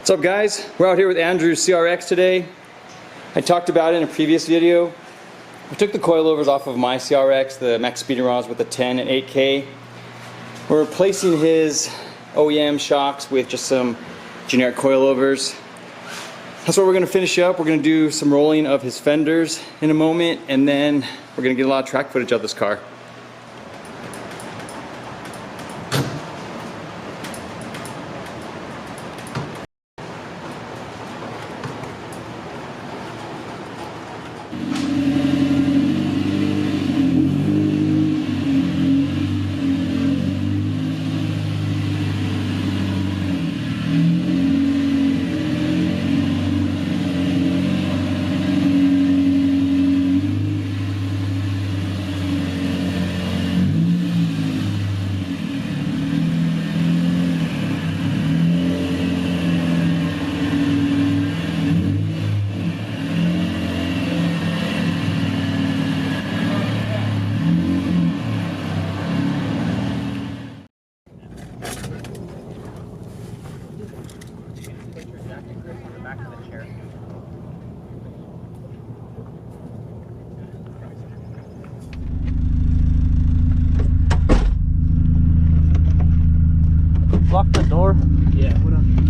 What's up, guys? We're out here with Andrew's CRX today. I talked about it in a previous video. I took the coilovers off of my CRX, the max speeding rods with the 10 and 8K. We're replacing his OEM shocks with just some generic coilovers. That's what we're going to finish up. We're going to do some rolling of his fenders in a moment, and then we're going to get a lot of track footage of this car. Lock the door. Yeah, hold on.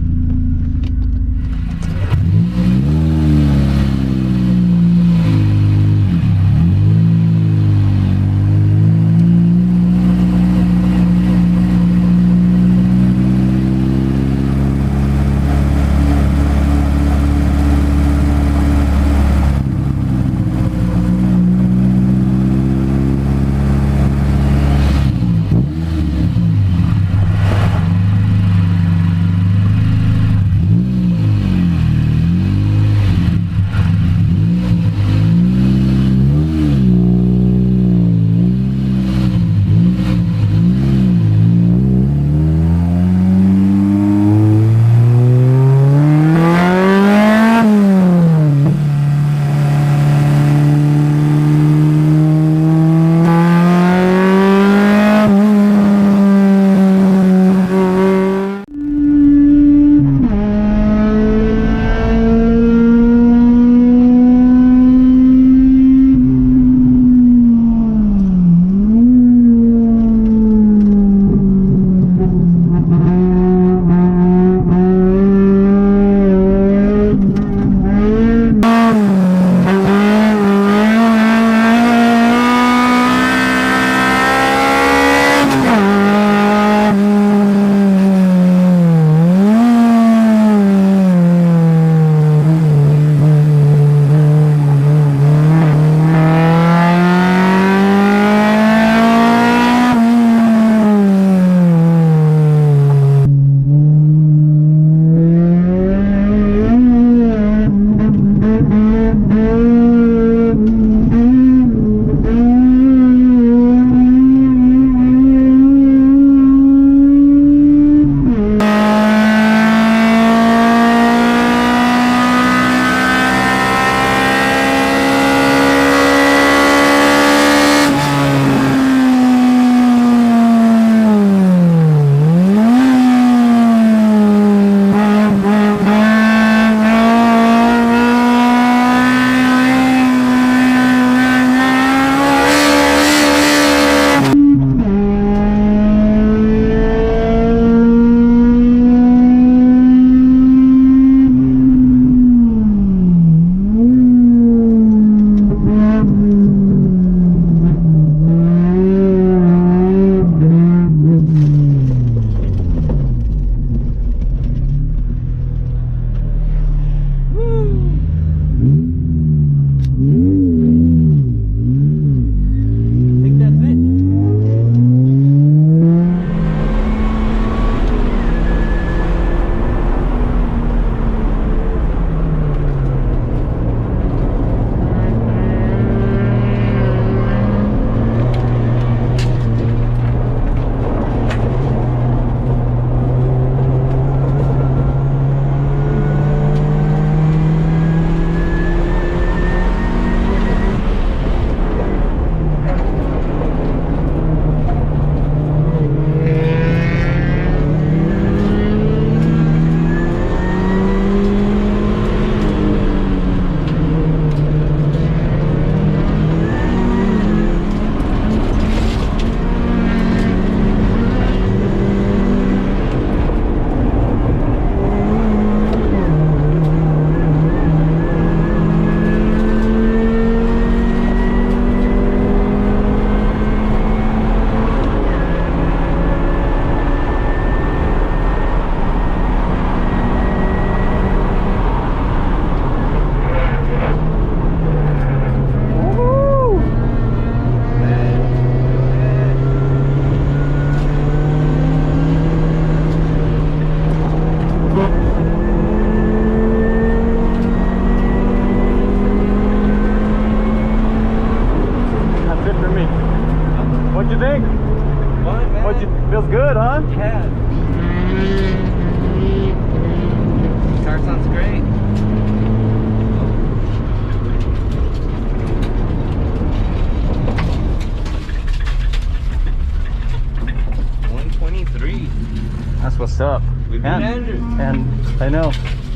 what's up. We beat Andrew. And I know,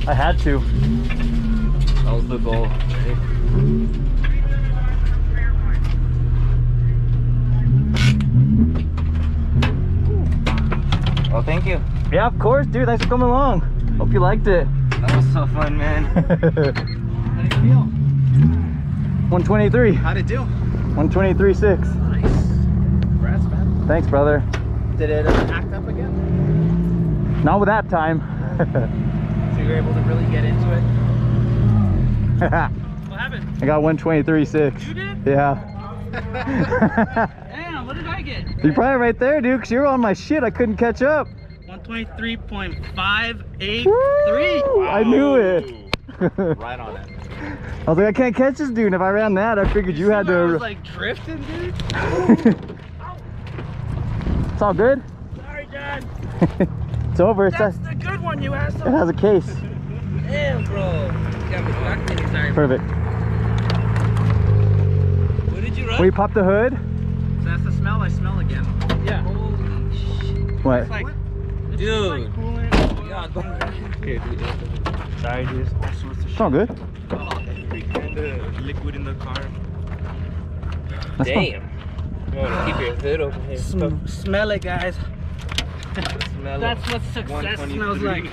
I had to. That was the goal. Right? Well, thank you. Yeah, of course, dude. Thanks for coming along. Hope you liked it. That was so fun, man. How did you feel? 123. How'd it do? 123.6. Nice. Congrats, man. Thanks, brother. Did it act up again? Not with that time. So you were able to really get into it? What happened? I got 123.6. You did? Yeah. Damn, what did I get? You're probably right there, dude, because you were on my shit. I couldn't catch up. 123.583. Woo! I knew it. Right on it. I was like, I can't catch this dude. And if I ran that, I figured you had to. I was like drifting, dude. It's all good. Sorry, John. It's over. That's the good one, you asshole. It has a case. Damn, bro. Sorry. Perfect. What did you run? Will you pop the hood? So that's the smell I smell again. Yeah. Holy shit. What? It's like, dude. Like coolant. Yeah, okay, dude. Sorry, dude. All sorts of shit. It's all good. Every kind of liquid in the car. That's Damn. You want to keep your hood open here. Smell it, guys. Smell That's it. what success smells like.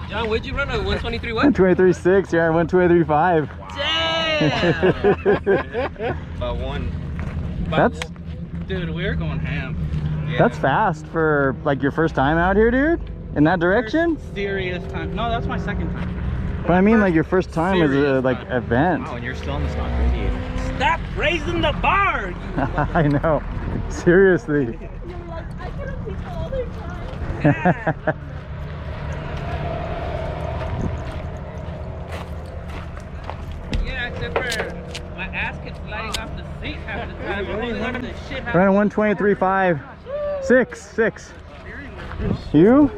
John, what'd you run at 123 what? 123.6. You're at 123.5. Damn! About one. That's Dude, we're going ham. Yeah. that's fast for like your first time out here, dude. In that direction. First serious time. No, that's my second time. But I mean, like your first time as a serious like time. event. Oh, and you're still in the stock radiator. Stop raising the bar! You I know. Seriously. You're like, I could have people all the time. Yeah, except for my ass kept sliding off the seat half the time. Holding on to the shit half Right on 123.5. 6. You?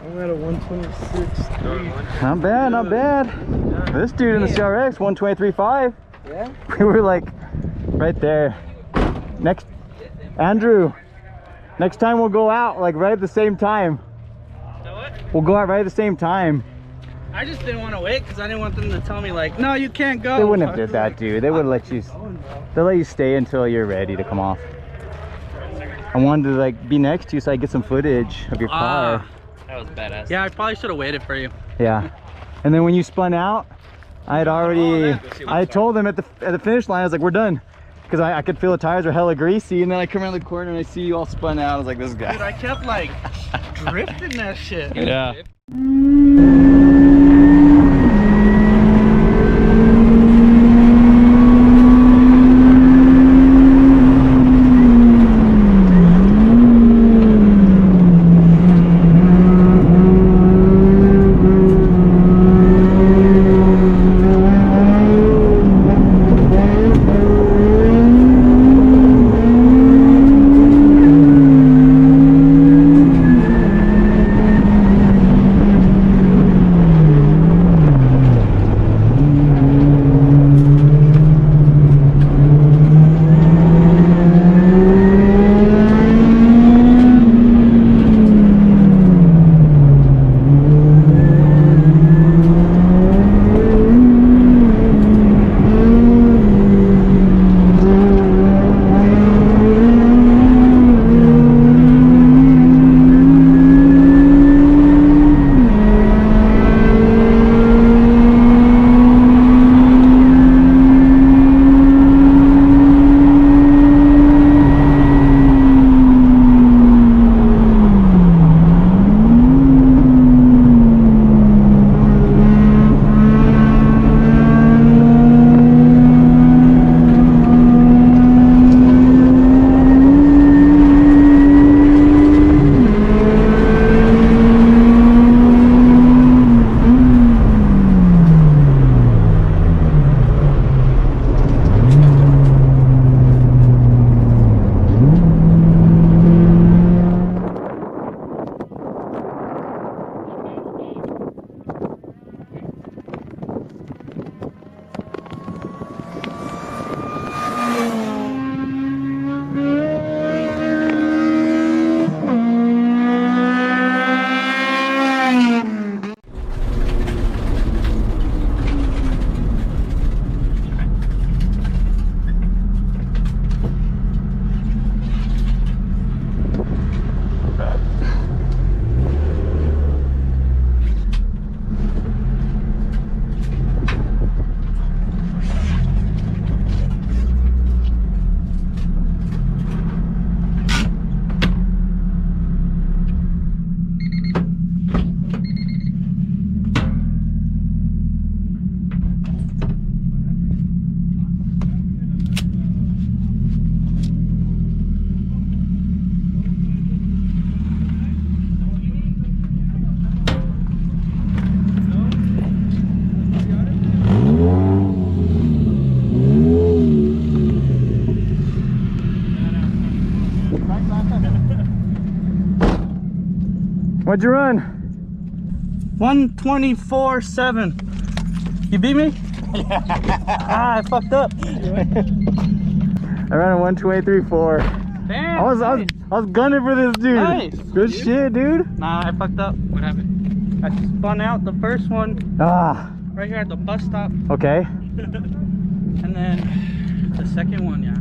I'm at a 126.3. Not bad, not bad. This dude in the CRX, 123.5. Yeah? We were like right there. Next, Andrew, next time we'll go out like right at the same time. So what? We'll go out right at the same time. I just didn't want to wait because I didn't want them to tell me like, no, you can't go. They wouldn't have did that, dude. They would let you, they'll let you stay until you're ready to come off. I wanted to like be next to you so I get some footage of your car. That was badass. Yeah, I probably should have waited for you. Yeah. And then when you spun out, I had already, I had told them at the finish line, I was like, we're done. Because I could feel the tires were hella greasy, and then I come around the corner and I see you all spun out. I was like, this guy. Dude, I kept like drifting that shit. Yeah. What'd you run? 124.7. You beat me? I fucked up. I ran a 123.4. Damn. I was gunning for this dude. Nice. Good shit, dude. Nah, I fucked up. What happened? I spun out the first one Ah, right here at the bus stop, okay. and then the second one, yeah,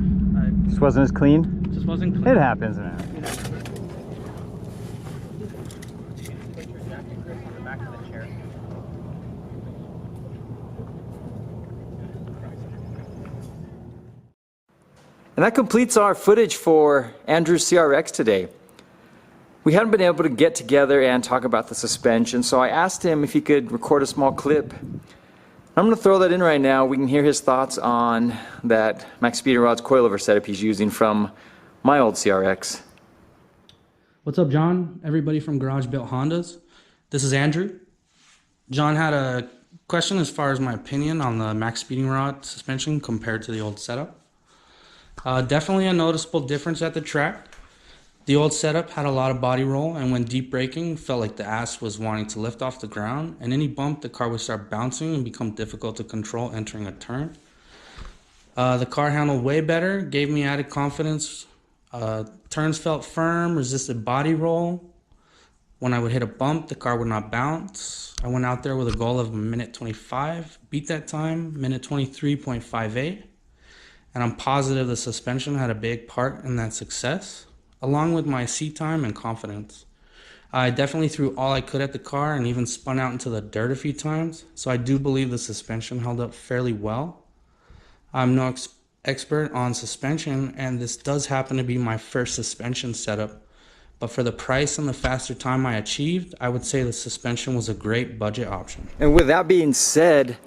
I Just wasn't as clean. just wasn't clean. It happens, man. And that completes our footage for Andrew's CRX today. We hadn't been able to get together and talk about the suspension, so I asked him if he could record a small clip. I'm going to throw that in right now. We can hear his thoughts on that Max Speed Rod's coilover setup he's using from my old CRX. What's up, John? Everybody from Garage Built Hondas. This is Andrew. John had a question as far as my opinion on the Max Speeding Rod suspension compared to the old setup. Definitely a noticeable difference at the track. The old setup had a lot of body roll, and when deep braking, felt like the ass was wanting to lift off the ground, and any bump, the car would start bouncing and become difficult to control entering a turn. The car handled way better, gave me added confidence. Turns felt firm, resisted body roll. When I would hit a bump, the car would not bounce. I went out there with a goal of a minute 25, beat that time, minute 23.58. And I'm positive the suspension had a big part in that success, along with my seat time and confidence. I definitely threw all I could at the car and even spun out into the dirt a few times, so I do believe the suspension held up fairly well. I'm no expert on suspension, and this does happen to be my first suspension setup, but for the price and the faster time I achieved, I would say the suspension was a great budget option. And with that being said,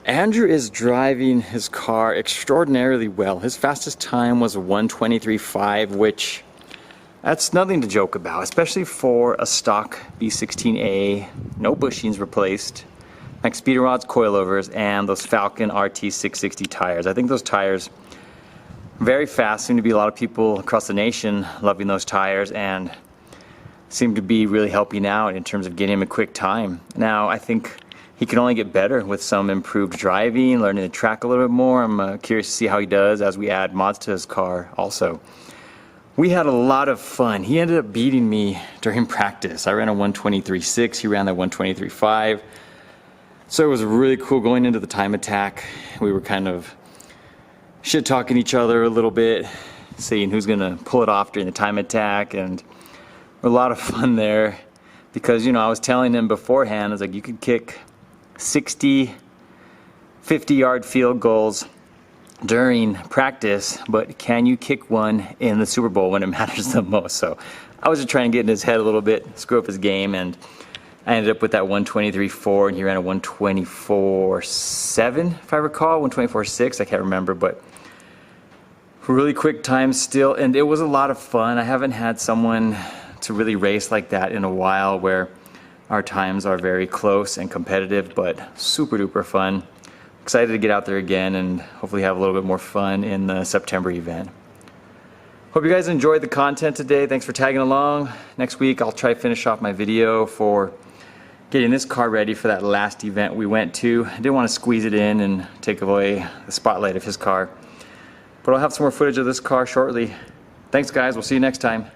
Andrew is driving his car extraordinarily well. His fastest time was a 123.5, which that's nothing to joke about, especially for a stock B16A, no bushings replaced, Max Speed Rod's coilovers, and those Falcon RT 660 tires. I think those tires very fast. Seem to be a lot of people across the nation loving those tires and seem to be really helping out in terms of getting him a quick time. Now, I think he can only get better with some improved driving, learning the track a little bit more. I'm curious to see how he does as we add mods to his car also. We had a lot of fun. He ended up beating me during practice. I ran a 123.6, he ran that 123.5. So it was really cool going into the time attack. We were kind of shit-talking each other a little bit, seeing who's gonna pull it off during the time attack, and a lot of fun there. Because, you know, I was telling him beforehand, I was like, you could kick 60, 50-yard field goals during practice, but can you kick one in the Super Bowl when it matters the most? So I was just trying to get in his head a little bit, screw up his game, and I ended up with that 123.4, and he ran a 124.7, if I recall, 124.6, I can't remember, but really quick time still, and it was a lot of fun. I haven't had someone to really race like that in a while, where our times are very close and competitive, but super duper fun. Excited to get out there again and hopefully have a little bit more fun in the September event. Hope you guys enjoyed the content today. Thanks for tagging along. Next week I'll try to finish off my video for getting this car ready for that last event we went to. I didn't want to squeeze it in and take away the spotlight of his car, but I'll have some more footage of this car shortly. Thanks guys, we'll see you next time.